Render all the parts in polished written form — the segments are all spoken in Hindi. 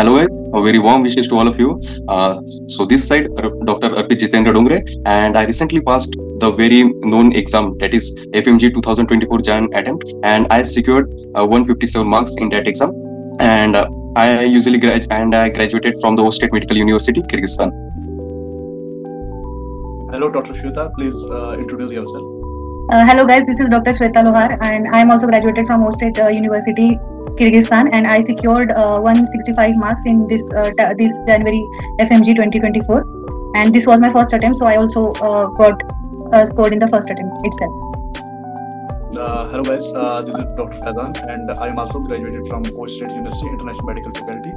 Hello guys, a very warm wishes to all of you. So this side, Dr. Arpit Jitendra Dongre, and I recently passed the very known exam, that is FMG 2024 Jan attempt, and I secured 157 marks in that exam. And I graduated from the State Medical University, Kyrgyzstan. Hello, Dr. Shweta. Please introduce yourself. Hello guys, this is Dr. Shweta Lohar, and I am also graduated from State University, Kyrgyzstan, and I secured 165 marks in this January FMG 2024, and this was my first attempt, so I also got scored in the first attempt itself. Hello guys, this is Dr. Faizan, and I am also graduated from State University International Medical Faculty,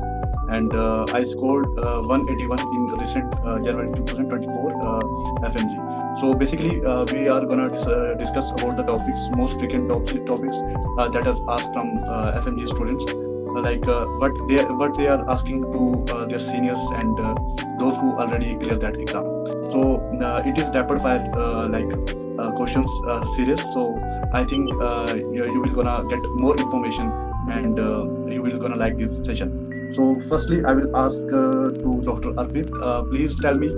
and I scored 181 in the recent January 2024 FMG. So basically, we are gonna discuss about the most frequent topics that are asked from FMG students, like what they are asking to their seniors and those who already cleared that exam. So it is rapid fire questions series. So I think you will gonna get more information and you will gonna like this session. So firstly, I will ask to Dr. Arpit, please tell me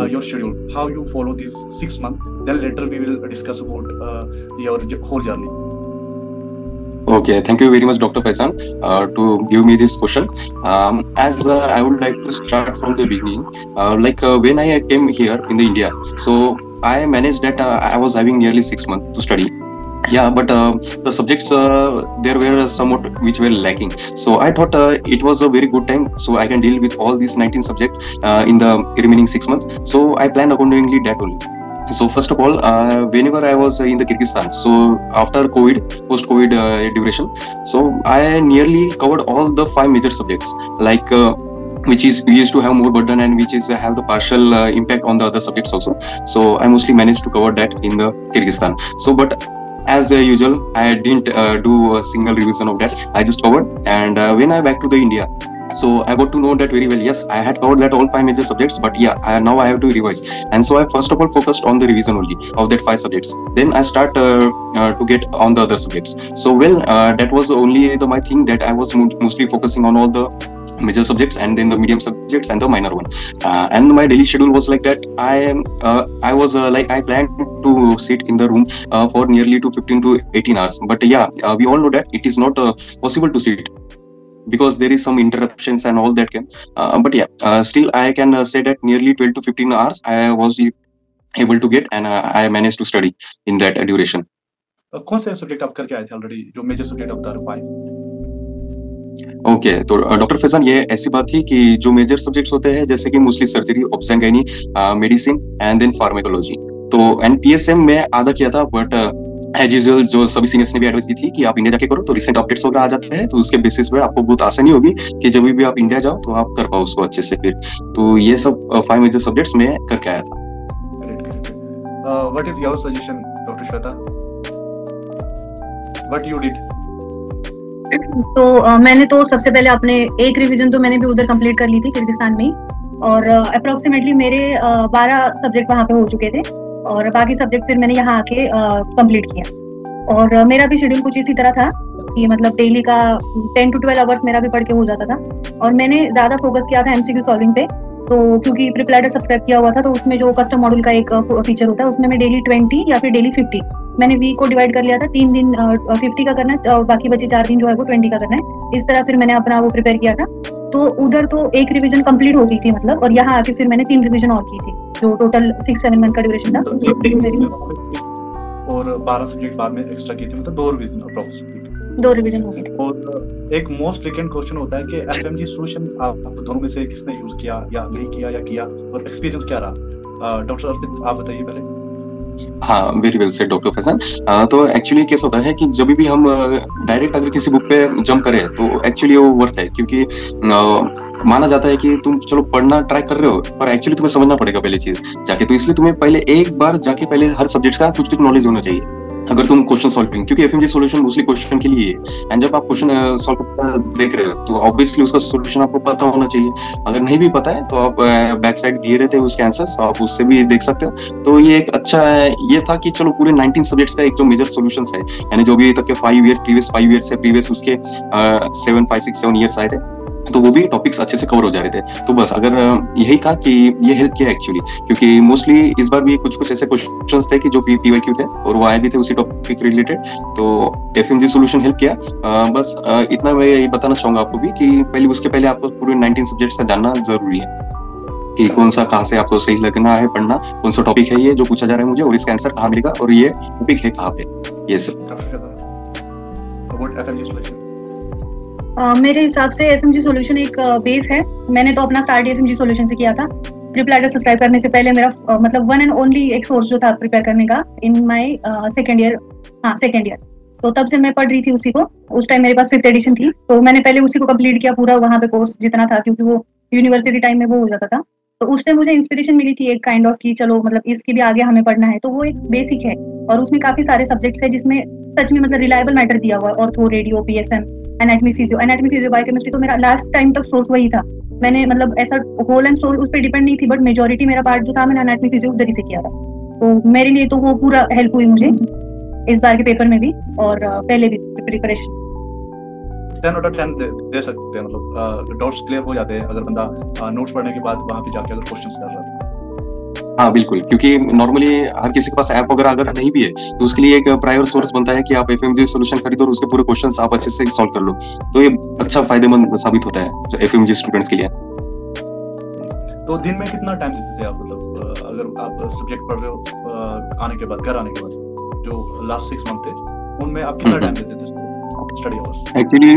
your schedule, how you follow these 6 months. Then later we will discuss about your whole journey. Okay, thank you very much, Dr. Faizan, to give me this question. I would like to start from the beginning. When I came here in the India, so I managed that I was having nearly 6 months to study. Yeah, but the subjects there were somewhat which were lacking. So I thought it was a very good time, so I can deal with all these 19 subjects in the remaining 6 months. So I planned accordingly that only. So first of all, whenever I was in the Kyrgyzstan, so after COVID, post-COVID duration, so I nearly covered all the 5 major subjects, like which is we used to have more burden and which is have the partial impact on the other subjects also. So I mostly managed to cover that in the Kyrgyzstan. So but as usual, I didn't do a single revision of that. I just covered, and when I back to the India, so I got to know that very well. Yes, I had covered that all 5 major subjects, but yeah, now I have to revise. And so I first of all focused on the revision only of that 5 subjects. Then I start to get on the other subjects. So that was only my thing, that I was mostly focusing on all the major subjects and then the medium subjects and the minor one. And my daily schedule was like that. I planned to sit in the room for nearly 15 to 18 hours. But yeah, we all know that it is not possible to sit, because there is some interruptions and all that can. But yeah, still I can say that nearly 12 to 15 hours I was able to get, and I managed to study in that duration. कौन से सब्जेक्ट आप करके आए थे ऑलरेडी, जो मेजर सब्जेक्ट आप बता रहे हो? ओके, तो डॉक्टर फैजान, ये ऐसी बात थी कि जो मेजर सब्जेक्ट्स होते हैं, जैसे कि mostly surgery, obs and gynae, medicine and then pharmacology, तो एनपीएसएम में आधा किया था. बट एज यूजुअल जो सभी सीनियर्स ने भी एडवाइस दी थी कि आप इंडिया जाके करो, तो रिसेंट अपडेट्स वगैरह आ जाते हैं, तो उसके बेसिस पे आपको बहुत आसानी होगी कि जब भी आप इंडिया जाओ तो आप कर पाओ उसको अच्छे से. फिर तो ये सब 5 मेजर सब्जेक्ट्स में करके आया था. What is your suggestion doctor Shweta, what you did? तो मैंने तो सबसे पहले अपने एक रिवीजन तो मैंने भी उधर कंप्लीट कर ली थी किर्गिस्तान में, और अप्रोक्सीमेटली मेरे 12 सब्जेक्ट वहाँ पे हो चुके थे, और बाकी सब्जेक्ट फिर मैंने यहाँ आके कंप्लीट किया. और मेरा भी शेड्यूल कुछ इसी तरह था कि मतलब डेली का 10 to 12 आवर्स मेरा भी पढ़ के हो जाता था. और मैंने ज्यादा फोकस किया था एमसीक्यू सॉल्विंग पे, तो क्योंकि प्रिपलाइडर सब्सक्राइब किया हुआ था, तो उसमें जो कस्टम मॉड्यूल का एक फीचर होता है, उसमें मैं डेली 20 या फिर डेली 50, मैंने वीक को डिवाइड कर लिया था. 3 दिन 50 का करना है और बाकी बचे 4 दिन जो है वो 20 का करना है. इस तरह फिर मैंने अपना वो प्रिपेयर किया था. तो उधर तो एक रिवीजन कंप्लीट हो गई थी मतलब, और यहाँ आके फिर मैंने 3 रिवीजन और की थी, जो टोटल 6-7 मंथ का ड्यूरेशन था. और 12 सब्जेक्ट बाद में एक्स्ट्रा किए थे, मतलब 2 रिवीजन अप्रोक्सीमेटली. 2 रिवीजन हो गए थे. और एक मोस्ट फ्रीक्वेंट क्वेश्चन होता है कि एफएमजी सॉल्यूशन आप दोनों में से किसने यूज किया या नहीं किया, या किया, और एक्सपीरियंस क्या रहा? डॉक्टर अर्पित, आप बताइए पहले. हाँ, very well said doctor Faizan. तो एक्चुअली केस होता है कि जब भी हम डायरेक्ट अगर किसी बुक पे जंप करें तो एक्चुअली वो वर्थ है, क्योंकि माना जाता है कि तुम चलो पढ़ना ट्राई कर रहे हो, पर एक्चुअली तुम्हें समझना पड़ेगा पहले चीज जाके. तो इसलिए तुम्हें पहले एक बार जाके पहले हर सब्जेक्ट का कुछ नॉलेज होना चाहिए अगर तुम क्वेश्चन सॉल्विंग, क्योंकि एफएमजी सॉल्यूशन मोस्टली क्वेश्चन के लिए है. एंड जब आप क्वेश्चन सॉल्व देख रहे हो तो ऑब्वियसली उसका सॉल्यूशन आपको पता होना चाहिए. अगर नहीं भी पता है तो आप बैक साइड दिए रहते हैं उसके आंसर्स, आप उससे भी देख सकते हो. तो ये एक अच्छा ये था कि चलो पूरे 19 सब्जेक्ट्स का एक जो मेजर सॉल्यूशंस है, यानी जो भी तक के 5 ईयर प्रीवियस 5 ईयर से प्रीवियस उसके 7 5 6 7 ईयर्स आए थे, तो वो भी टॉपिक्स अच्छे से कवर हो जा रहे थे। तो बस अगर यही था कि ये हेल्प किया एक्चुअली, क्योंकि मोस्टली इस बार भी कुछ ऐसे क्वेश्चंस थे कि जो PYQ थे और वो आए भी थे उसी टॉपिक रिलेटेड, तो FMG सॉल्यूशन हेल्प किया। बस इतना मैं ये बताना चाहूंगा आपको भी कि उसके पहले आपको पूरे 19 सब्जेक्ट्स का जानना जरूरी है कि कौन सा कहाँ से आपको सही लगना है पढ़ना, कौन सा टॉपिक है ये जो पूछा जा रहा है मुझे, और इसका आंसर कहाँ मिलेगा, और ये टॉपिक है कहाँ पे, ये सब। मेरे हिसाब से FMG सॉल्यूशन एक बेस है। मैंने तो अपना स्टार्ट FMG सॉल्यूशन से किया था। प्रिप्लाइडर सब्सक्राइब करने से पहले मेरा मतलब वन एंड ओनली एक सोर्स जो था प्रिपेयर करने का इन माय सेकेंड ईयर, तो तब से मैं पढ़ रही थी उसी को। उस टाइम मेरे पास 5th एडिशन थी, तो मैंने पहले उसी को कंप्लीट किया पूरा, वहाँ पे कोर्स जितना था, क्योंकि वो यूनिवर्सिटी टाइम में वो हो जाता था। तो उससे मुझे इंस्पिरेशन मिली थी एक काइंड ऑफ की चलो मतलब इसकी भी आगे हमें पढ़ना है। तो वो एक बेसिक है और उसमें काफी सारे सब्जेक्ट्स है जिसमें सच में मतलब रिलायबल मैटर दिया हुआ है। Ortho, radio, PSM, anatomy, physio, biochemistry, तो मेरा लास्ट टाइम तक सोर्स वही था। मैंने मतलब ऐसा होल एंड सोल उस पर डिपेंड नहीं थी, बट मेजोरिटी मेरा पार्ट जो था मैंने एनाटॉमी, फिजियो उधर ही से किया था। तो मेरे लिए तो वो पूरा हेल्प हुई मुझे इस बार के पेपर में भी और पहले भी प्रिपरेशन। 10 आउट ऑफ 10 दे सकते हैं, मतलब डाउट्स क्लियर हो जाते हैं अगर बंदा नोट्स पढ़ने के बाद वहां पे जाके अगर क्वेश्चंस कर रहा है। हाँ बिल्कुल, क्योंकि नॉर्मली हर किसी के पास ऐप वगैरह अगर नहीं भी है तो उसके लिए एक प्रायर सोर्स बनता है कि आप FMG सॉल्यूशन खरीदो और उसके पूरे क्वेश्चंस आप अच्छे से सॉल्व कर लो। तो ये अच्छा फायदेमंद साबित होता है FMG स्टूडेंट्स के लिए। तो दिन में कितना टाइम देते थे आप, मतलब अगर आप सब्जेक्ट पढ़ रहे हो आने के बाद, घर आने के बाद, जो लास्ट 6 मंथ थे उनमें आप कितना टाइम देते थे स्टडी आवर्स? एक्चुअली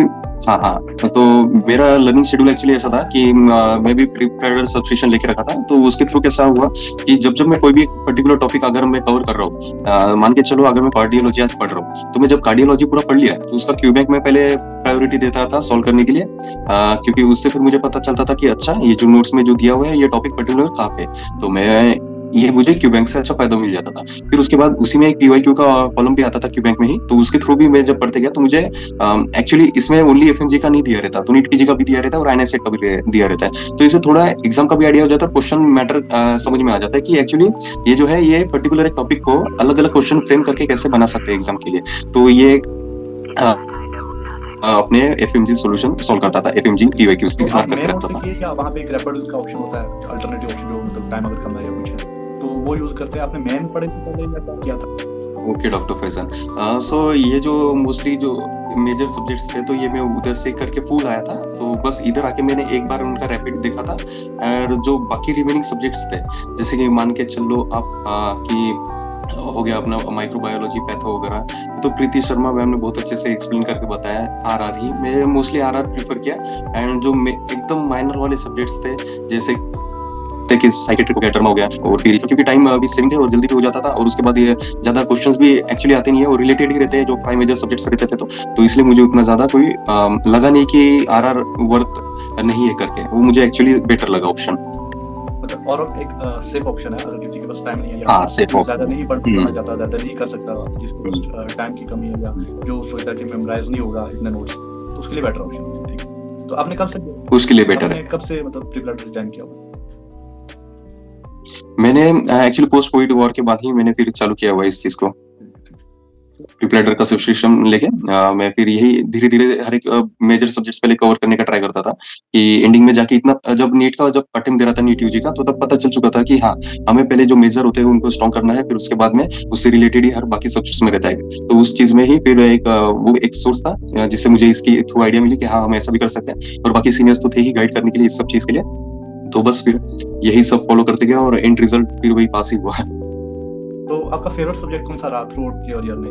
हाँ, तो मेरा लर्निंग शेड्यूल एक्चुअली ऐसा था कि मैं भी प्रिपेयर सब्सक्रिप्शन लेके रखा था। तो उसके थ्रू कैसा हुआ कि जब मैं कोई भी पर्टिकुलर टॉपिक अगर मैं कवर कर रहा हूँ, मान के चलो अगर मैं कार्डियोलॉजी आज पढ़ रहा हूँ, तो मैं जब कार्डियोलॉजी पूरा पढ़ लिया तो उसका क्यूबैंक में पहले प्रायोरिटी देता था सॉल्व करने के लिए, क्योंकि उससे फिर मुझे पता चलता था कि अच्छा ये जो नोट्स में जो दिया हुआ है ये टॉपिक पर्टिकुलर कहाँ पे, तो ये मुझे क्यूबैंक से अच्छा फायदा मिल जाता था। फिर उसके बाद उसी में एक PYQ का कॉलम भी आता था क्यूबैंक में ही, तो उसके थ्रू भी मैं जब पढ़ते गया तो मुझे एक्चुअली इसमें ओनली FMG का नहीं दिया रहता, तो नीट PG का भी दिया रहता है और INSET का भी दिया रहता है। तो इससे थोड़ा एग्जाम का भी आइडिया हो जाता है, क्वेश्चन मैटर समझ में आ जाता है कि एक्चुअली ये जो है ये पर्टिकुलर एक टॉपिक को अलग अलग क्वेश्चन फ्रेम करके कैसे बना सकते हैं एग्जाम के लिए। तो ये अपने FMG सॉल्यूशन सॉल्व करता था, FMG PYQ भी मार्क करके रखता था। क्या वहां पे एक रेफरेंस का ऑप्शन होता है, अल्टरनेटिव ऑप्शन जो मतलब टाइम अगर कम है या कुछ है तो वो यूज करते हैं? आपने मेन पढ़े थे पहले या क्या किया था? ओके डॉक्टर फैजन, सो ये जो मोस्टली जो मेजर सब्जेक्ट्स थे तो ये मैं उधर से करके फुल आया था, तो बस इधर आके मैंने एक बार उनका रैपिड देखा था। और जो बाकी रिमेनिंग सब्जेक्ट्स थे जैसे कि मान के चलो आप कि हो गया अपना माइक्रोबायोलॉजी, पैथो वगैरह, तो प्रीति शर्मा मैम ने बहुत अच्छे से एक्सप्लेन करके बताया। RR ही मैं मोस्टली RR प्रीफर किया। एंड जो एकदम माइनर वाले सब्जेक्ट्स थे जैसे कि साइकेट्रिक हो गया, डर्मा हो गया, और फिर क्योंकि टाइम अभी सेविंग है और जल्दी भी हो जाता था, और उसके बाद ये ज्यादा क्वेश्चंस भी एक्चुअली आते नहीं है और रिलेटेड ही रहते हैं जो 5 मेजर सब्जेक्ट्स रहते थे, तो इसलिए मुझे उतना ज्यादा कोई लगा नहीं कि RR वर्थ नहीं है करके, वो मुझे एक्चुअली बेटर लगा ऑप्शन। और एक सेफ ऑप्शन है अगर किसी के पास टाइम नहीं है, हाँ सेफ ऑप्शन, ज्यादा नहीं पढ़ना चाहता, ज्यादा नहीं कर सकता, जिसके पास टाइम की कमी है या जो सोचता है कि मेमोराइज नहीं होगा इतने नोट्स, तो उसके लिए बेटर ऑप्शन है। ठीक है, तो आपने कब से उसके लिए बेटर है, कब से मतलब प्रिपरेटरी टाइम किया? मैंने एक्चुअली पोस्ट कोविड वॉर के बाद ही मैंने फिर चालू किया हुआ इस चीज को, प्रिपरेटर का सब्सक्रिप्शन लेके मैं फिर यही धीरे धीरे हर एक मेजर सब्जेक्ट्स पहले कवर करने का ट्राई करता था कि एंडिंग में जाके इतना जब नीट का जब अटेम्प्ट दे रहा था नीट यूजी का, तो तब पता चल चुका था कि हाँ हमें पहले जो मेजर होते हैं उनको स्ट्रॉन्ग करना है, फिर उसके बाद में उससे रिलेटेड ही हर बाकी सब्जेक्ट्स में रहता है। तो उस चीज में ही फिर वो एक सोर्स था जिससे मुझे इसकी थ्रू आइडिया मिली कि हाँ हम ऐसा भी कर सकते हैं, और बाकी सीनियर्स तो थे ही गाइड करने के लिए इस सब चीज के लिए। तो बस फिर यही सब फॉलो करते गया और एंड रिजल्ट फिर वही पास ही हुआ। तो आपका फेवरेट सब्जेक्ट कौन सा रहा थ्रू आउट योर ईयर में?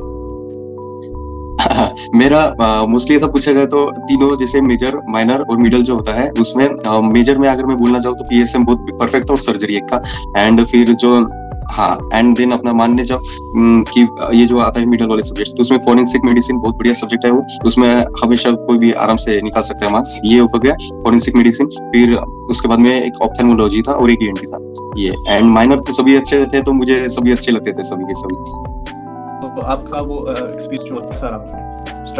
मेरा मोस्टली ऐसा पूछा जाए तो तीनों जैसे मेजर, माइनर और मिडल जो होता है उसमें मेजर में अगर मैं बोलना चाहूँ तो PSM बहुत परफेक्ट था और सर्जरी एक था। एंड फिर जो एंड देन अपना मानने जाओ कि ये जो आता है मिडल वाले सब्जेक्ट्स, तो उसमें फोरेंसिक मेडिसिन बहुत बढ़िया सब्जेक्ट है, वो उसमें हमेशा कोई भी आराम से निकाल सकता है मार्क्स, ये हो गया फोरेंसिक मेडिसिन। फिर उसके बाद में एक ऑप्थेल्मोलॉजी था और एक ENT था ये। एंड माइनर तो सभी अच्छे थे, तो मुझे सभी अच्छे लगते थे सभी के सभी। तो आपका वो एक्सपीरियंस जो था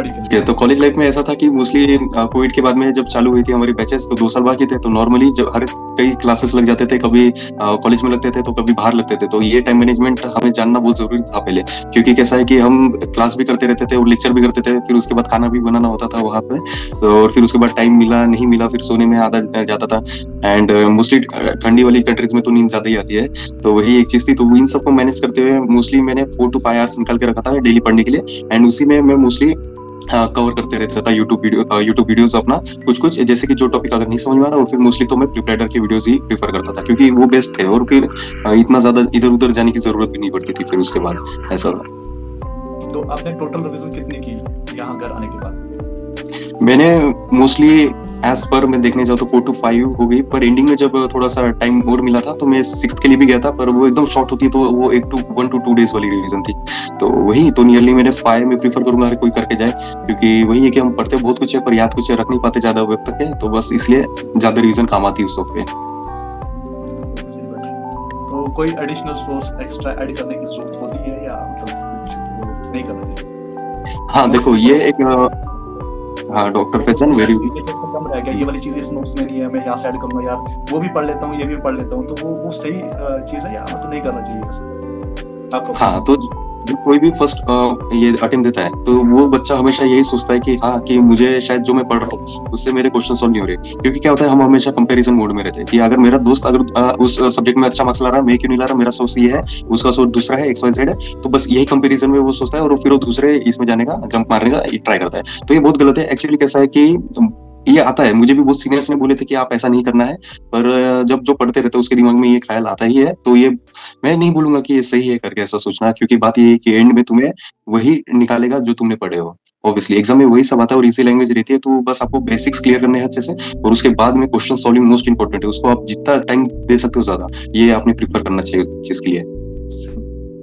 स्टडी के लिए? तो कॉलेज लाइफ में ऐसा था कि मोस्टली कोविड के बाद में जब चालू हुई थी हमारी बैचेस, तो 2 साल बाकी थे, तो नॉर्मली जब हर कई क्लासेस लग जाते थे, कभी कॉलेज में लगते थे तो कभी बाहर लगते थे, तो ये टाइम मैनेजमेंट हमें जानना बहुत जरूरी था पहले, क्योंकि कैसा है कि हम क्लास भी करते रहते थे और लेक्चर भी करते थे, फिर उसके बाद खाना भी बनाना होता था वहाँ पे, तो और फिर उसके बाद टाइम मिला नहीं मिला, फिर सोने में आधा जाता था। एंड मोस्टली ठंडी वाली कंट्रीज में तो नींद ज्यादा ही आती है, तो वही एक चीज थी। तो इन सबको मैनेज करते हुए मोस्टली मैंने 4 to 5 आवर्स निकाल के रखा था डेली पढ़ने के लिए, एंड उसी में मैं मोस्टली कवर करते रहता था यूट्यूब वीडियोस अपना कुछ जैसे कि जो टॉपिक अगर नहीं समझ में आ रहा, और फिर मोस्टली तो मैं प्रिपेयर के वीडियोस ही प्रीफर करता था, क्योंकि वो बेस्ट थे, और फिर इतना ज्यादा इधर उधर जाने की जरूरत भी नहीं पड़ती थी फिर उसके बाद ऐसा। तो आपने टोटल रिवीजन कितनी की यहाँ घर आने के बाद? मैंने मोस्टली एज पर मैं देखने जाऊँ तो 4 to 5 हो गई, पर एंडिंग में जब थोड़ा सा टाइम और मिला था तो मैं 6th के लिए भी गया था, पर वो एकदम शॉर्ट होती है, तो वो 1 to 2 डेज वाली रिवीजन थी, तो वही तो नियरली मैंने 5 में प्रीफर करूंगा हर कोई करके जाए, क्योंकि वही है कि हम पढ़ते बहुत कुछ है पर याद कुछ रख नहीं पाते ज्यादा वक्त तक है, तो बस इसलिए ज्यादा रिवीजन काम आती है उस वक्त पे। तो कोई एडिशनल सोर्स एक्स्ट्रा ऐड करने की जरूरत होती है या मतलब कुछ नहीं करना चाहिए? हाँ देखो ये एक हाँ डॉक्टर फैजन वेरी कम रह गया, ये वाली चीज इस नोट्स में नहीं है, मैं यहाँ से ऐड करूंगा यार, वो भी पढ़ लेता हूँ ये भी पढ़ लेता हूँ, तो वो सही चीज है या मतलब नहीं करना चाहिए आपको? हाँ तो जो कोई भी फर्स्ट ये अटेम्प्ट देता है तो वो बच्चा हमेशा यही सोचता है कि हाँ कि मुझे शायद जो मैं पढ़ रहा हूँ उससे मेरे क्वेश्चन सॉल्व नहीं हो रहे, क्योंकि क्या होता है हम हमेशा कंपैरिजन मोड में रहते हैं कि अगर मेरा दोस्त अगर उस सब्जेक्ट में अच्छा मार्क्स ला रहा है, मैं क्यों नहीं ला रहा, मेरा सोर्स ये है, उसका सोर्स दूसरा है, XYZ है, तो बस यही कंपैरिजन में वो सोचता है और फिर वो दूसरे इसमें जाने का जंप मारने का ट्राई करता है, तो ये बहुत गलत है। एक्चुअली कैसा है कि ये आता है, मुझे भी बहुत सीनियर्स ने बोले थे कि आप ऐसा नहीं करना है, पर जब जो पढ़ते रहते हैं उसके दिमाग में ये ख्याल आता ही है, तो ये मैं नहीं बोलूंगा कि ये सही है करके ऐसा सोचना, क्योंकि बात ये है कि एंड में तुम्हें वही निकालेगा जो तुमने पढ़े हो। ऑब्वियसली एग्जाम में वही सब आता है और इजी लैंग्वेज रहती है, तो बस आपको बेसिक्स क्लियर करने हैं अच्छे से, और उसके बाद में क्वेश्चन सॉल्विंग मोस्ट इंपॉर्टेंट है, उसको आप जितना टाइम दे सकते हो ज्यादा ये आपने प्रिफर करना चाहिए उस चीज के लिए।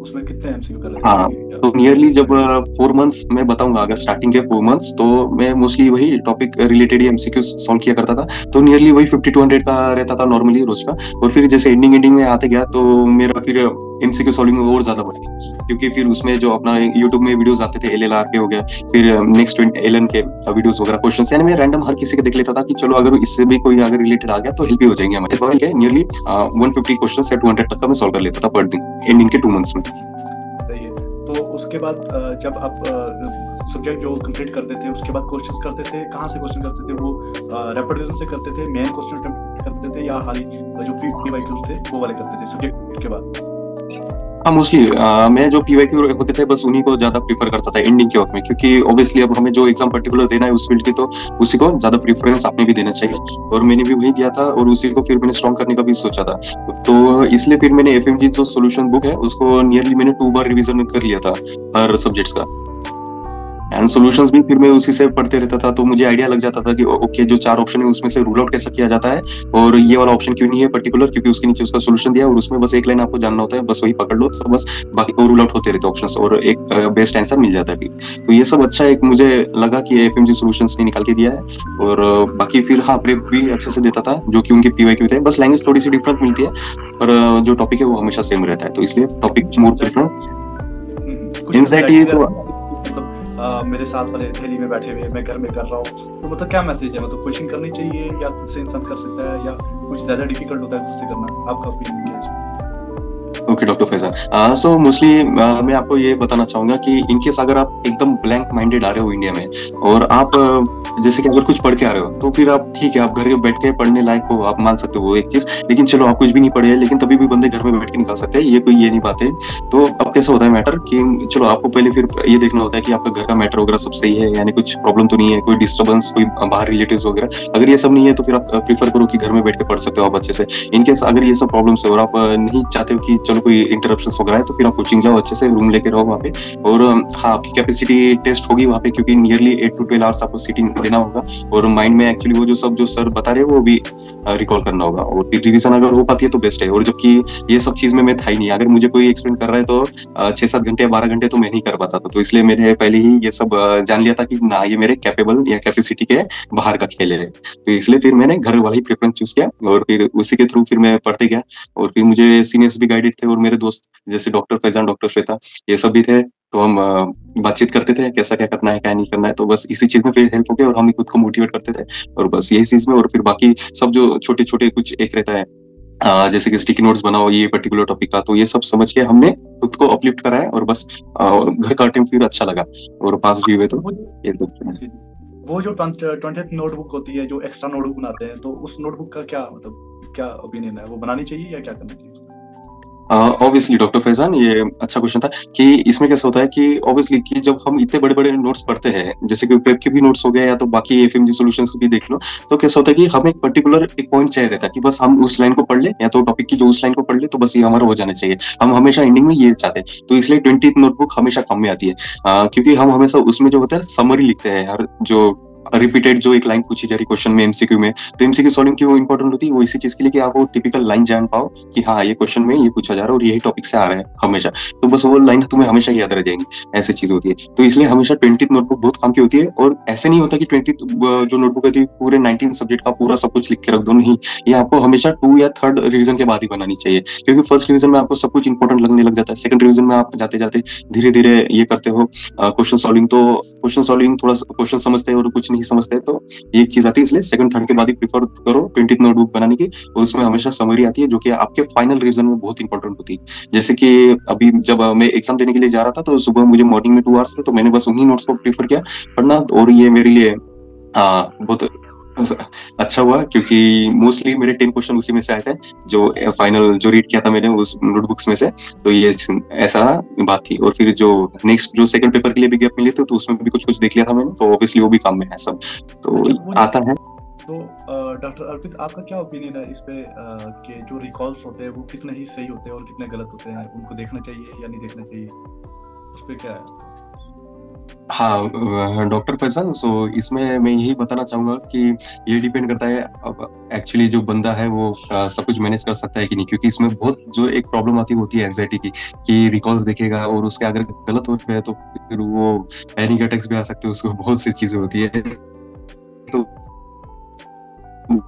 उसमें कितने एमसीक्यू कर हाँ तो नियरली जब 4 मंथ्स मैं बताऊंगा, अगर स्टार्टिंग के 4 मंथ्स तो मैं मोस्टली वही टॉपिक रिलेटेड ही एमसीक्यू सॉल्व किया करता था, तो नियरली वही 50 to 100 का रहता था नॉर्मली रोज का, और फिर जैसे एंडिंग में आते गया तो मेरा फिर एमसीक्यू सॉल्विंग और ज्यादा बढ़ गया, क्योंकि फिर उसमें जो अपना यूट्यूब में वीडियोस आते थे LLR के हो गया, फिर नेक्स्ट LN के वीडियोस वगैरह क्वेश्चंस, यानी मैं रैंडम हर किसी के देख लेता था कि चलो अगर इससे भी कोई अगर रिलेटेड आ गया तो हेल्प ही हो जाएंगे हमारे। नियरली 150 क्वेश्चंस या 200 तक का मैं सॉल्व कर लेता था पर दिन एंडिंग के 2 मंथ्स में। तो उसके बाद जब आप सब्जेक्ट जो कंप्लीट करते थे उसके बाद क्वेश्चंस करते थे, कहाँ से क्वेश्चन करते थे? वो रैपिड रिवीजन से करते थे, मेन क्वेश्चन करते थे, या हाल जो PYQs थे वो वाले करते थे सब्जेक्ट के बाद? हाँ मोस्टली मैं जो PYQ होते थे बस उन्हीं को ज्यादा प्रीफर करता था एंडिंग के वक्त में, क्योंकि ऑब्वियसली अब हमें जो एग्जाम पर्टिकुलर देना है उस फील्ड की, तो उसी को ज्यादा प्रेफरेंस आपने भी देना चाहिए, और मैंने भी वही दिया था और उसी को फिर मैंने स्ट्रॉन्ग करने का भी सोचा था, तो इसलिए फिर मैंने FMG जो सोल्यूशन बुक है उसको नियरली मैंने 2 बार रिवीजन कर लिया था हर सब्जेक्ट्स का, एंड सॉल्यूशंस भी फिर मैं उसी से पढ़ते रहता था, तो मुझे आइडिया लग जाता था कि ओके जो 4 ऑप्शन है उसमें से रूल आउट कैसा किया जाता है, और ये वाला ऑप्शन क्यों नहीं है पर्टिकुलर, क्योंकि उसके नीचे उसका सॉल्यूशन दिया और उसमें बस एक लाइन आपको जानना होता है, बस वही पकड़ लो, तो बस बाकी और रूल आउट होते रहते ऑप्शंस और एक बेस्ट आंसर मिल जाता है। तो ये सब अच्छा एक मुझे लगा कि FMG सॉल्यूशंस ने निकाल के दिया है, और बाकी फिर हाँ प्रेप भी अच्छे से देता था जो कि उनके PYQ थे, बस लैंग्वेज थोड़ी सी डिफरेंट मिलती है पर जो टॉपिक है वो हमेशा सेम रहता है, तो इसलिए टॉपिक मोर प्रेफर। एंजाइटी तो मेरे साथ वाले थैली में बैठे हुए मैं घर में कर रहा हूँ, तो मतलब क्या मैसेज है, मतलब कोचिंग करनी चाहिए या खुद से इंसान कर सकता है, या कुछ ज्यादा डिफिकल्ट होता है खुद से करना? आपका ओपिनियन क्या है? Okay doctor Faisal, so mostly मैं आपको ये बताना चाहूंगा कि इनकेस अगर आप एकदम ब्लैंक माइंडेड आ रहे हो इंडिया में, और आप जैसे कि अगर कुछ पढ़ के आ रहे हो तो फिर आप ठीक है आप घर बैठ के पढ़ने लायक हो, आप मान सकते हो वो एक चीज, लेकिन चलो आप कुछ भी नहीं पढ़े लेकिन तभी भी बंदे घर में बैठ के निकाल सकते हैं, ये कोई ये नहीं बात है। तो अब कैसा होता है मैटर कि चलो आपको पहले फिर ये देखना होता है कि आपका घर का मैटर वगैरह सब सही है, यानी कुछ प्रॉब्लम तो नहीं है, कोई डिस्टर्बेंस, कोई बाहर रिलेटिव्स वगैरह, अगर ये सब नहीं है तो फिर आप प्रीफर करो कि घर में बैठ के पढ़ सकते हो आप अच्छे से। इनकेस अगर ये सब प्रॉब्लम्स है और आप नहीं चाहते हो कि चलो कोई इंटरप्शन वगैरह है तो फिर आप कोचिंग जाओ, अच्छे से रूम लेके रहो वहाँ पे, और हाँ आपकी कैपेसिटी टेस्ट होगी वहाँ पे, क्योंकि नियरली 8 to 12 आवर्स आपको सीटिंग देना होगा, और माइंड में एक्चुअली वो जो सब जो सर बता रहे हैं वो भी रिकॉल करना होगा, और फिर रिवीजन अगर हो पाती है तो बेस्ट है। और जबकि ये सब चीज में मैं था ही नहीं, अगर मुझे कोई एक्सप्लेन कर रहा है तो 6-7 घंटे या 12 घंटे तो मैं नहीं कर पाता था, तो इसलिए मैंने पहले ही ये सब जान लिया था कि ना ये मेरे कैपेबल या कैपेसिटी के बाहर का खेल है, तो इसलिए फिर मैंने घर वाला ही प्रेफरेंस चूज किया, और फिर उसी के थ्रू फिर मैं पढ़ते गया, और फिर मुझे सीनियर्स भी गाइडेड थे थे, और मेरे दोस्त जैसे डॉक्टर फैजान, डॉक्टर श्वेता, ये सब भी थे। तो हम बातचीत करते थे कैसा क्या करना है, क्या नहीं करना है। तो बस इसी चीज में फिर हेल्प हो गया, और हम ही खुद को मोटिवेट करते थे, और बस यही चीज में। और फिर बाकी सब जो छोटे छोटे कुछ एक रहता है, जैसे कि स्टिकी नोट्स बनाओ ये पर्टिकुलर टॉपिक का, तो ये सब समझ के हमने खुद को अपलिफ्ट करा है, और बस घर का अटेम्प्ट फिर अच्छा लगा और पास भी हुए। तो ये सब वो जो 20th नोटबुक होती है, जो एक्स्ट्रा नोटबुक बनाते हैं, तो उस नोटबुक का क्या मतलब क्या ओपिनियन है, वो बनानी चाहिए या क्या करना चाहिए? ऑब्वियसली डॉक्टर फैजान, ये अच्छा क्वेश्चन था कि इसमें कैसा होता है कि ऑब्वियसली कि जब हम इतने बड़े बड़े नोट्स पढ़ते हैं, जैसे कि प्रेप के भी नोट्स हो गए या तो बाकी एफएमजी सॉल्यूशंस भी देख लो, तो कैसा होता है कि हमें एक पर्टिकुलर एक पॉइंट चाहिए रहता है कि बस हम उस लाइन को पढ़ ले, या तो टॉपिक की जो उस लाइन को पढ़ ले, तो बस ये हमारा हो जाना चाहिए। हम हमेशा एंडिंग में ये चाहते हैं, तो इसलिए 20th नोटबुक हमेशा कम में आती है, क्योंकि हम हमेशा उसमें जो होता है समरी लिखते हैं, हर जो रिपीटेड जो एक लाइन पूछी जा रही क्वेश्चन में, एमसीक्यू में। तो एमसीक्यू सॉल्विंग क्यों इंपॉर्टेंट होती है, वो इसी चीज के लिए कि आप वो टिपिकल लाइन जान पाओ कि हाँ ये क्वेश्चन में ये पूछा जा रहा है और यही टॉपिक से आ रहा है हमेशा। तो बस वो लाइन तुम्हें हमेशा याद रह जाएंगी, ऐसी चीज होती है। तो इसलिए हमेशा 20th नोटबुक बहुत काम की होती है। और ऐसे नहीं होता कि 20th जो नोटबुक होती है पूरे 19 सब्जेक्ट का पूरा सब कुछ लिख के रख दो, नहीं। ये आपको हमेशा 2 या 3rd रिवीजन के बाद ही बनानी चाहिए, क्योंकि फर्स्ट रिवीजन में आपको सब कुछ इंपॉर्टेंट लगने लग जाता है। सेकंड रिवीजन में आप जाते जाते धीरे धीरे ये करते हो क्वेश्चन सॉल्विंग, तो क्वेश्चन सॉल्विंग थोड़ा क्वेश्चन समझते हैं और कुछ नहीं समझते, तो ये एक चीज आती है। इसलिए सेकंड थर्ड के बाद ही प्रीफर करो 20th नोटबुक बनाने की, और उसमें हमेशा समरी आती है जो कि आपके फाइनल रिवीजन में बहुत इंपॉर्टेंट होती है। जैसे कि अभी जब मैं एग्जाम देने के लिए जा रहा था, तो सुबह मुझे मॉर्निंग में 2 आवर्स थे, तो मैंने बस उन्हीं नोट्स को प्रीफर किया पढ़ना, और ये मेरे लिए बहुत अच्छा हुआ, क्योंकि मोस्टली मेरे 10 क्वेश्चन उसी में से आए थे, जो फाइनल जो रीड किया था मैंने उस नोटबुक्स में से। तो ये ऐसा बात थी। और फिर जो नेक्स्ट जो सेकंड पेपर के लिए भी गैप मिले थे, तो उसमें भी कुछ कुछ देख लिया था मैंने, तो ऑब्वियसली वो भी काम में है सब, तो आता है। तो डॉक्टर अर्पित, आपका क्या ओपिनियन है इस पे कि जो रिकॉल्स होते हैं वो कितने ही सही होते हैं और कितने गलत होते हैं, उनको देखना चाहिए या नहीं देखना चाहिए, उस पे क्या है? हाँ डॉक्टर फैसल, सो इसमें मैं यही बताना चाहूंगा कि ये डिपेंड करता है अब एक्चुअली जो बंदा है वो सब कुछ मैनेज कर सकता है कि नहीं, क्योंकि इसमें बहुत जो एक प्रॉब्लम आती होती है एंजाइटी की, कि रिकॉल्स देखेगा और उसके अगर गलत हो गए तो फिर वो पैनिक अटैक्स भी आ सकते हैं, उसको बहुत सी चीजें होती है। तो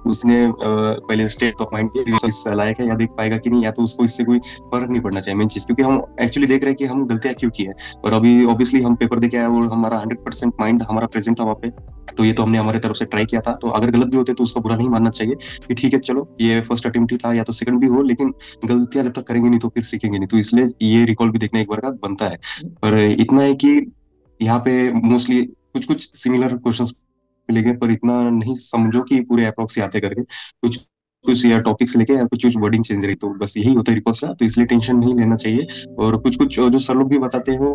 उसने पहले स्टेट ऑफ माइंड इस लायक है या देख पाएगा कि नहीं, या तो उसको इससे कोई फर्क नहीं पड़ना चाहिए मेन चीज, क्योंकि हम एक्चुअली देख रहे हैं कि हम गलतियां क्यों की है। और अभी ऑब्वियसली हम पेपर देके आए और हमारा 100% माइंड हमारा प्रेजेंट था वहाँ पे, तो ये तो हमने हमारे तरफ से ट्राई किया था। तो अगर गलत भी होते तो उसको बुरा नहीं मानना चाहिए कि ठीक है चलो ये फर्स्ट अटेम्प्ट ही था या तो सेकंड भी हो, लेकिन गलतियां जब तक करेंगे नहीं तो फिर सीखेंगे नहीं। तो इसलिए ये रिकॉल भी देखना एक बार का बनता है। पर इतना है कि यहाँ पे मोस्टली कुछ कुछ सिमिलर क्वेश्चंस मिलेंगे, पर इतना नहीं समझो कि पूरे अप्रोक्स ही आते करके, कुछ कुछ या टॉपिक्स लेके या कुछ कुछ वर्डिंग चेंज रही, तो बस यही होता है रिपोर्ट्स का। तो इसलिए टेंशन नहीं लेना चाहिए। और कुछ कुछ जो सर लोग भी बताते हो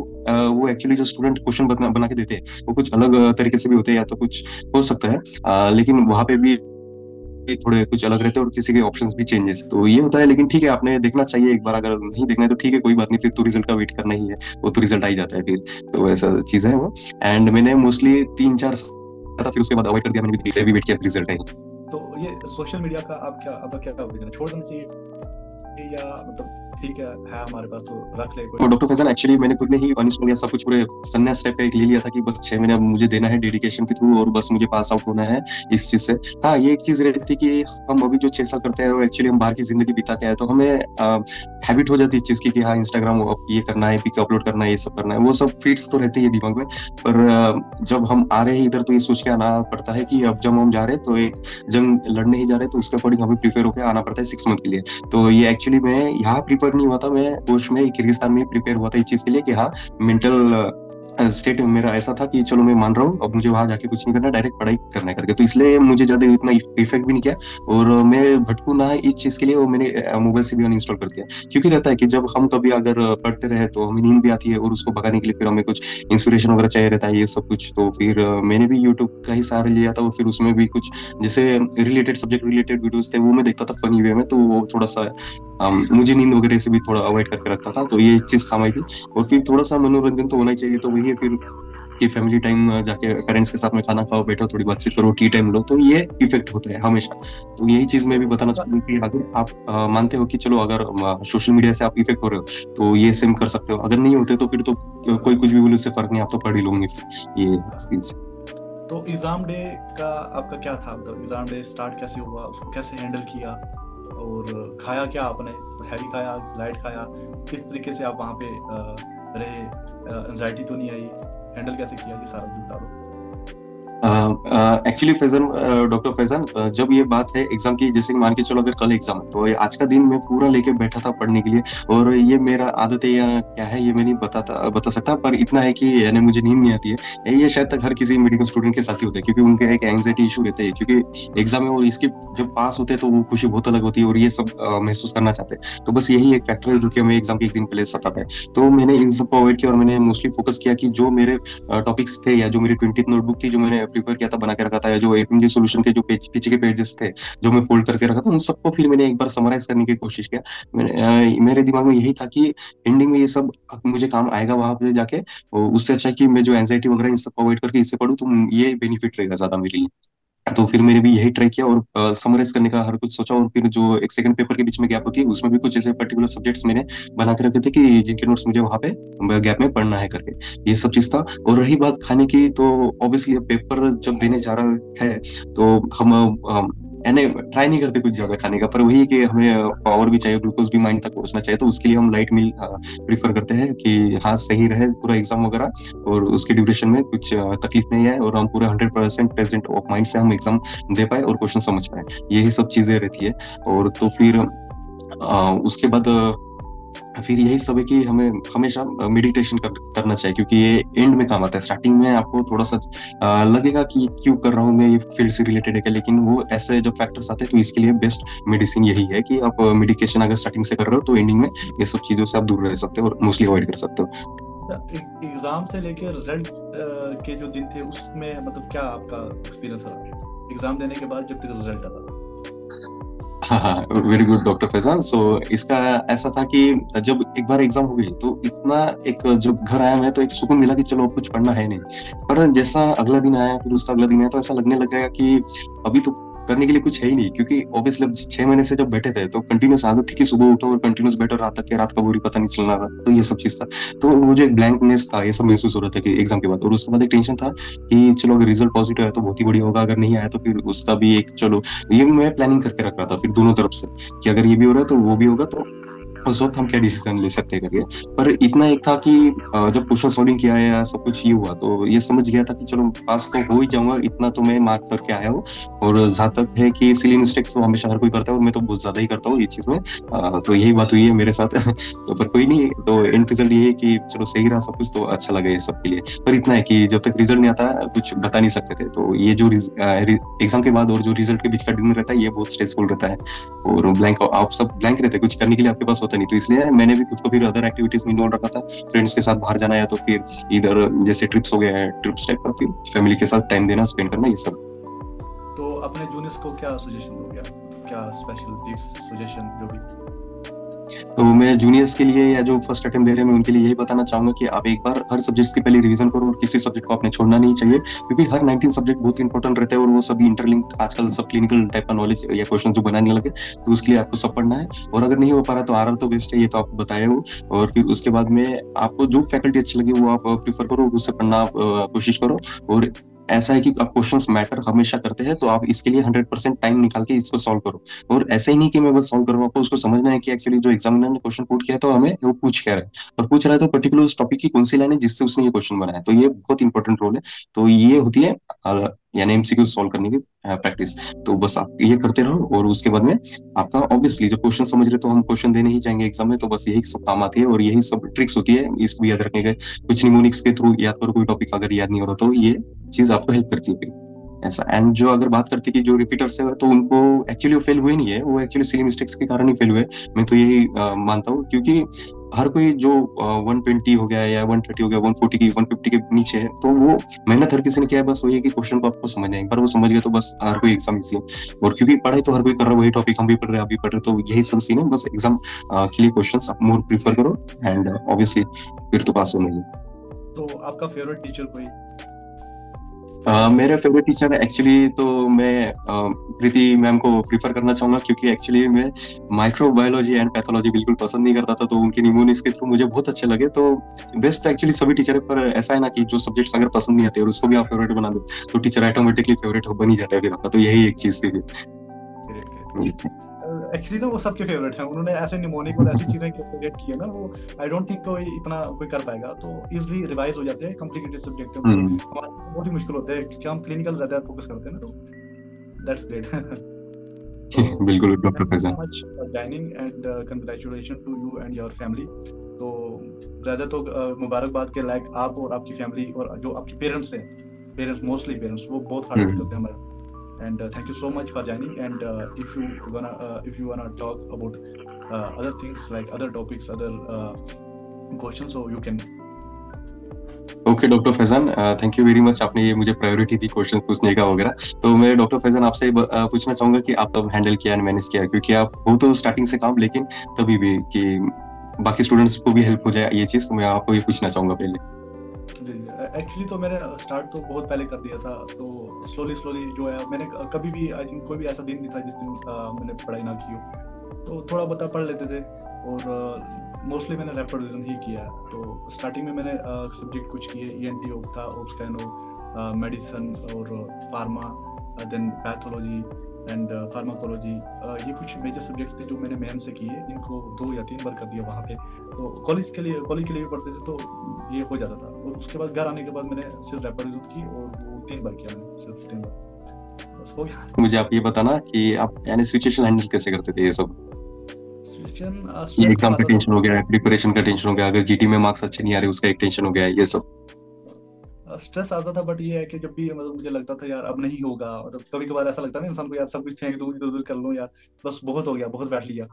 वो एक्चुअली जो स्टूडेंट क्वेश्चन बना के देते हैं वो कुछ अलग तरीके से भी होते हैं, या तो कुछ हो सकता है लेकिन वहां पे भी थोड़े कुछ अलग रहते हैं और किसी के ऑप्शंस भी चेंजेस, तो ये होता है। लेकिन ठीक है, आपने देखना चाहिए एक बार, अगर नहीं देखना है तो ठीक है, कोई बात नहीं, फिर तो रिजल्ट का वेट करना ही है, वो तो रिजल्ट आ ही जाता है फिर, तो ऐसा चीज है वो। एंड मैंने मोस्टली 3-4 था, फिर उसके बाद अवॉइड कर दिया, मैंने भी वेट किया रिजल्ट है। तो ये सोशल मीडिया का आपका क्या ओपिनियन है, छोड़ देना चाहिए या मतलब ठीक है हमारे पास तो रख ले? तो डॉक्टर फैजल, एक्चुअली मैंने खुद ने ही अनइंस्टॉल किया सब कुछ, पूरे संन्यास टाइप का एक ले लिया था कि बस 6 महीने अब मुझे देना है डेडिकेशन के थ्रू, और बस मुझे पास आउट होना है इस चीज से। हाँ, ये एक चीज रहती थी कि हम अभी जो 6 साल करते हैं वो एक्चुअली हम बाहर की जिंदगी बिता के आए, तो हमें हैबिट हो जाती है चीज की कि हाँ इंस्टाग्राम ये करना है, पिक अपलोड करना है, ये सब करना है, वो सब फीड्स तो रहती है दिमाग में। पर जब हम आ रहे हैं इधर तो ये सोच के आना पड़ता है कि अब जब हम जा रहे हैं तो एक जंग लड़ने ही जा रहे हैं, तो उसके अकॉर्डिंग हमें प्रिपेयर होकर आना पड़ता है 6 मंथ के लिए। तो ये एक्चुअली मैं यहाँ प्रिपेयर नहीं हुआ था, मैं कोच में किर्गिस्तान में प्रिपेयर हुआ था इस चीज के लिए कि हाँ मेंटल स्टेट मेरा ऐसा था कि चलो मैं मान रहा हूँ अब मुझे वहां जाके कुछ नहीं करना, डायरेक्ट पढ़ाई करना है करके। तो इसलिए मुझे ज्यादा इतना इफेक्ट भी नहीं किया, और मैं भटकू ना इस चीज के लिए वो मैंने मोबाइल से भी अनइंस्टॉल कर दिया। क्योंकि रहता है कि जब हम कभी अगर पढ़ते रहे तो हमें नींद भी आती है, और उसको भगाने के लिए फिर हमें कुछ इंस्पिरेशन वगैरह चाहिए रहता है, ये सब कुछ। तो फिर मैंने भी यूट्यूब का ही सहारा लिया था, और फिर उसमें भी कुछ जैसे रिलेटेड सब्जेक्ट रिलेटेड वीडियोस थे वो मैं देखता था फनी वे में, तो वो थोड़ा सा मुझे नींद वगैरह से भी थोड़ा अवॉइड करके रखता था, तो ये एक चीज काम आई थी। और फिर थोड़ा सा मनोरंजन तो होना ही चाहिए, तो वही है फिर कि फैमिली टाइम जाके पेरेंट्स के साथ में खाना खाओ, बैठो, थोड़ी बातचीत करो, टी टाइम लो, तो ये इफेक्ट होता है हमेशा। तो यही चीज मैं भी बताना चाहूंगा कि अगर आप मानते हो कि चलो अगर सोशल मीडिया से आप इफेक्ट हो रहे हो तो ये सेम कर सकते हो, अगर नहीं होते तो फिर तो कोई कुछ भी बोले उससे फर्क नहीं, आप तो पढ़ ही लोगे ये चीज। तो एग्जाम डे का आपका क्या था, मतलब एग्जाम डे स्टार्ट कैसे हुआ, उसको कैसे हैंडल किया, और खाया क्या आपने, हैवी खाया, लाइट खाया, किस तरीके से आप वहाँ पे रहे, एंजाइटी तो नहीं आई, हैंडल कैसे किया, ये सारा बता दो। एक्चुअली फैजन, डॉक्टर फैजन, जब ये बात है एग्जाम की, जैसे कि मान के चलो अगर कल एग्जाम है तो आज का दिन मैं पूरा लेके बैठा था पढ़ने के लिए, और ये मेरा आदत है या क्या है ये मैं नहीं बता सकता, पर इतना है कि यानी मुझे नींद नहीं आती है। ये शायद तक हर किसी मेडिकल स्टूडेंट के साथ ही होता है, क्योंकि उनके एक एंग्जाइटी इशू रहता है, क्योंकि एग्जाम है और इसके जब पास होते हैं तो वो खुशी बहुत अलग होती है और ये सब महसूस करना चाहते हैं। तो बस यही एक फैक्टर है जो कि हमें एग्जाम के एक दिन पहले सताता है। तो मैंने इन सब को अवॉइड किया और मैंने मोस्टली फोकस किया कि जो मेरे टॉपिक्स थे या जो मेरी 20th नोटबुक थी जो मैंने प्रिपेयर किया था, बना के रखा था, या जो एपीएमजी सॉल्यूशन के जो पीछे के पेजेस थे जो मैं फोल्ड करके रखा था, उन सबको फिर मैंने एक बार समराइज करने की कोशिश किया। मेरे दिमाग में यही था कि एंडिंग में ये सब मुझे काम आएगा वहां पे जाके, और उससे अच्छा है कि मैं जो एंजाइटी वगैरह इन सबको अवॉइड करके इससे पढ़ूं, तो ये बेनिफिट रहेगा ज्यादा मेरे लिए। तो फिर मैंने भी यही ट्राई किया और समराइज करने का हर कुछ सोचा, और फिर जो एक सेकंड पेपर के बीच में गैप होती है उसमें भी कुछ ऐसे पर्टिकुलर सब्जेक्ट्स मैंने बना के रखे थे कि जिनके नोट्स मुझे वहां पे गैप में पढ़ना है करके, ये सब चीज था। और रही बात खाने की, तो ऑब्वियसली पेपर जब देने जा रहा है तो हम यानी ट्राई नहीं करते कुछ ज्यादा खाने का, पर वही है कि हमें पावर भी चाहिए, ग्लूकोज भी माइंड तक पहुंचना चाहिए, तो उसके लिए हम लाइट मील प्रीफर करते हैं कि हाँ सही रहे पूरा एग्जाम वगैरह, और उसके ड्यूरेशन में कुछ तकलीफ नहीं आए, और हम पूरे 100% प्रेजेंट ऑफ माइंड से हम एग्जाम दे पाए और क्वेश्चन समझ पाए, यही सब चीजें रहती है। और तो फिर उसके बाद फिर यही सब है कि हमें हमेशा मेडिटेशन करना चाहिए, क्योंकि ये एंड में काम आता है। स्टार्टिंग में आपको थोड़ा सा लगेगा कि क्यों कर रहा हूँ मैं, ये फील्ड से रिलेटेड है क्या, लेकिन वो ऐसे जब फैक्टर्स आते हैं तो इसके लिए बेस्ट मेडिसिन यही है कि आप मेडिकेशन अगर स्टार्टिंग से कर रहे हो तो एंडिंग में ये सब चीजों से आप दूर रह सकते हो और मोस्टली अवॉइड कर सकते हो। एग्जाम से लेके रिजल्ट के जो दिन थे उसमें मतलब क्या आपका एक्सपीरियंस रहा एग्जाम देने के बाद जब तक रिजल्ट आया? हाँ हाँ, वेरी गुड डॉक्टर फैजान। सो इसका ऐसा था कि जब एक बार एग्जाम हो गई तो इतना एक जब घर आया मैं तो एक सुकून मिला कि चलो कुछ पढ़ना है नहीं। पर जैसा अगला दिन आया फिर उसका अगला दिन आया तो ऐसा लगने लग गया कि अभी तो करने के लिए कुछ है ही नहीं, क्योंकि ऑब्वियसली 6 महीने से जब बैठे थे तो कंटिन्यूस आदत थी कि सुबह उठो और कंटिन्यूस बैठो रात तक के, रात का पूरी पता नहीं चलना था, तो ये सब चीज था। तो वो जो एक ब्लैंकनेस था ये सब महसूस हो रहा था कि एग्जाम के बाद, और उसके बाद एक टेंशन था कि चलो अगर रिजल्ट पॉजिटिव आया तो बहुत ही बढ़िया होगा, अगर नहीं आया तो फिर उसका भी एक चलो, ये मैं प्लानिंग करके रख रहा था फिर दोनों तरफ से कि अगर ये भी हो रहा है तो वो भी होगा, तो उस वक्त हम क्या डिसीजन ले सकते हैं करके। पर इतना एक था कि जब क्वेश्चन सॉल्विंग किया या सब कुछ ये हुआ तो ये समझ गया था कि चलो पास तो हो ही जाऊंगा, इतना तो मैं मार्क करके आया हूँ। और जहाँ तक है कि सिली मिस्टेक्स तो हमेशा हर कोई करता है और मैं तो बहुत ज्यादा ही करता हूँ ये चीज में, तो यही बात हुई है मेरे साथ तो पर कोई नहीं, तो एंड रिजल्ट ये है कि चलो सही रहा सब कुछ, तो अच्छा लगा ये सब के लिए। पर इतना है कि जब तक रिजल्ट नहीं आता कुछ बता नहीं सकते थे, तो ये जो एग्जाम के बाद और जो रिजल्ट के बीच का दिन रहता है ये बहुत स्ट्रेसफुल रहता है, और ब्लैंक आप सब ब्लैंक रहते हैं, कुछ करने के लिए आपके पास होता नहीं। तो इसलिए मैंने भी खुद को फिर अदर एक्टिविटीज में इन्वॉल्व रखा था, फ्रेंड्स के साथ बाहर जाना, या तो फिर इधर जैसे ट्रिप्स हो गया है, ट्रिप्स टाइप का, फिर फैमिली के साथ टाइम देना, स्पेंड करना, ये सब। तो अपने जूनियर्स को क्या सजेशन दोगे, क्या स्पेशल टिप्स सजेशन जो भी? तो मैं जूनियर्स के लिए या जो फर्स्ट अटेम्प्ट दे रहे हैं मैं उनके लिए यही बताना चाहूंगा कि आप एक बार हर सब्जेक्ट्स की पहले रिवीजन करो, और किसी सब्जेक्ट को आपने छोड़ना नहीं चाहिए, क्योंकि हर 19 सब्जेक्ट बहुत इंपॉर्टेंट रहते हैं और वो सभी इंटरलिंक्ड, आजकल सब क्लिनिकल टाइप का नॉलेज या क्वेश्चन जो बनाने लगे, तो उसके लिए आपको सब पढ़ना है। और अगर नहीं हो पा रहा तो आरआर तो बेस्ट है, ये तो आपको बताया हो। और फिर उसके बाद में आपको जो फैकल्टी अच्छी लगी वो आप प्रीफर करो, उससे पढ़ना कोशिश करो। और ऐसा है कि आप क्वेश्चंस मैटर हमेशा करते हैं, तो आप इसके लिए 100% टाइम निकाल के इसको सॉल्व करो। और ऐसा ही नहीं कि मैं बस सॉल्व करूँ, आपको उसको समझना है कि एक्चुअली जो एग्जामिनर ने क्वेश्चन पुट किया तो हमें वो पूछ क्या रहा है, और पूछ रहा है तो पर्टिकुलर उस टॉपिक की कौन सी लाइन है जिससे उसने ये क्वेश्चन बनाया, तो ये बहुत इंपॉर्टेंट रोल है। तो ये होती है यानी एमसीक्यू सॉल्व करने की प्रैक्टिस। तो बस आप ये करते रहो, और उसके बाद में आपका ऑब्वियसली जब क्वेश्चन समझ रहे तो हम क्वेश्चन देने ही जाएंगे एग्जाम में, तो बस यही सब काम आती है और यही सब ट्रिक्स होती है, इसको भी याद रखने के। कुछ निमोनिक्स के थ्रू याद करो, कोई टॉपिक अगर याद नहीं हो रहा तो ये चीज आपको हेल्प करती है ऐसा। एंड जो अगर बात करते कि जो रिपीटर्स है तो उनको एक्चुअली फेल हुए नहीं है, वो एक्चुअली सिली मिस्टेक्स के कारण ही फेल हुए, मैं तो यही मानता हूँ। क्योंकि हर कोई जो 120 हो गया या 130 हो गया, 140 की 150 के नीचे है, तो वो मेहनत हर किसी ने किया है, बस वही है कि क्वेश्चन को आपको समझना है, एक बार वो समझ गए तो बस हर कोई एग्जाम इजी है। और क्योंकि पढ़ाई तो हर कोई कर रहा है, वही टॉपिक हम भी पढ़ रहे हैं, आप भी पढ़ रहे, तो यही सब सीन है। बस एग्जाम के लिए क्वेश्चंस आप मोर प्रीफर करो, एंड ऑब्वियसली फिर तो पास होना ही। तो आपका फेवरेट टीचर कोई? मेरे फेवरेट टीचर एक्चुअली तो मैं प्रीति मैम को प्रीफर करना चाहूंगा, क्योंकि एक्चुअली मैं माइक्रोबायोलॉजी एंड पैथोलॉजी बिल्कुल पसंद नहीं करता था, तो उनके निमोनिक्स के थ्रू मुझे बहुत अच्छे लगे। तो बेस्ट तो एक्चुअली सभी टीचर है, पर ऐसा है ना कि जो सब्जेक्ट्स अगर पसंद नहीं आते और उसको भी आप फेवरेट बना दो तो टीचर ऑटोमेटिकली फेवरेट बन ही जाता है फिर आपका, तो यही एक चीज थी। एक्चुअली ना वो सबके फेवरेट हैं, उन्होंने ऐसे निमोनिक और ऐसी चीजें क्रिएट की है ना, वो आई डोंट थिंक कोई इतना कोई कर पाएगा, तो इजीली रिवाइज हो जाते हैं कॉम्प्लिकेटेड सब्जेक्ट में, हमारे बहुत ही मुश्किल होता है क्योंकि हम क्लिनिकल ज्यादा फोकस करते हैं ना, तो दैट्स ग्रेट। बिल्कुल doctor Faizan, much joining and congratulations to you and your family। तो ज्यादा तो मुबारकबाद के लायक आप और आपकी फैमिली और जो आपके पेरेंट्स हैं, पेरेंट्स मोस्टली पेरेंट्स वो बहुत हार्ड वर्क करते हैं हमारे। and thank you so much for joining, and if you wanna talk about other things like other topics, other questions, so you can। Okay doctor Faizan, thank you very much, आपने ये मुझे प्रायोरिटी दी क्वेश्चन पूछने का वगैरह। तो मैं डॉक्टर फैजान आपसे पूछना चाहूंगा कि आप तब हैंडल किया, मैनेज किया, क्योंकि आप हो तो स्टार्टिंग से काम, लेकिन तभी भी कि बाकी स्टूडेंट्स को भी हेल्प हो जाए ये चीज, तो मैं आपको ये पूछना चाहूंगा पहले। एक्चुअली तो मैंने स्टार्ट तो बहुत पहले कर दिया था, तो स्लोली जो है मैंने कभी भी आई थिंक कोई भी ऐसा दिन नहीं था जिस दिन मैंने पढ़ाई ना की हो, तो थोड़ा बहुत पढ़ लेते थे, और मोस्टली मैंने रैपिड रिवीजन ही किया। तो स्टार्टिंग में मैंने सब्जेक्ट कुछ किए, ENT था, ऑब्स्टेनो, मेडिसिन और pharma, then pathology and pharmacology, ये कुछ मेजर सब्जेक्ट थे जो मैंने मेन से किए, इनको 2 या 3 बार कर दिया वहाँ पे। तो कॉलेज के लिए भी पढ़ते थे तो ये हो जाता था, और उसके बाद घर आने के बाद मैंने सिर्फ रैपिड रिवीजन की, और वो 3 बार किया मैंने, सिर्फ 3 बार, बस हो गया। मुझे आप ये बताना कि आप यानी सिचुएशन हैंडल कैसे करते थे ये सब? ये एग्जाम का टेंशन हो गया, प्रिपरेशन का टेंशन हो गया, अगर जीटी में मार्क्स अच्छे नहीं आ रहे उसका एक टेंशन हो गया, ये सब स्ट्रेस आता था, बट ये है कि जब भी मतलब मुझे लगता था यार अब नहीं होगा, मतलब कभी कभार ऐसा लगता है ना इंसान को, यार सब कुछ फेंक दूं, इधर उधर कर लूं यार, बस बहुत हो गया, बहुत बैठ लिया,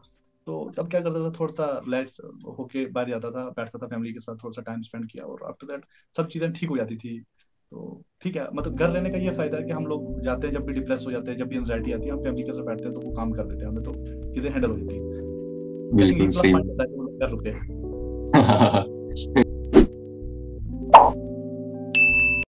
तो तब क्या करता था, थोड़ा सा रिलैक्स होके बाहर जाता था, बैठता था फैमिली के साथ, थोड़ा सा टाइम स्पेंड किया, और आफ्टर दैट सब चीजें ठीक हो जाती थी। तो ठीक है, मतलब घर रहने का ये फायदा है कि हम लोग जाते हैं जब भी डिप्रेस हो जाते हैं, जब भी एंजाइटी आती है, हम फैमिली के साथ बैठते हैं तो वो काम कर देते हैं, हमें तो चीजें हैंडल हो जाती है। बिल्कुल सही। घर रुके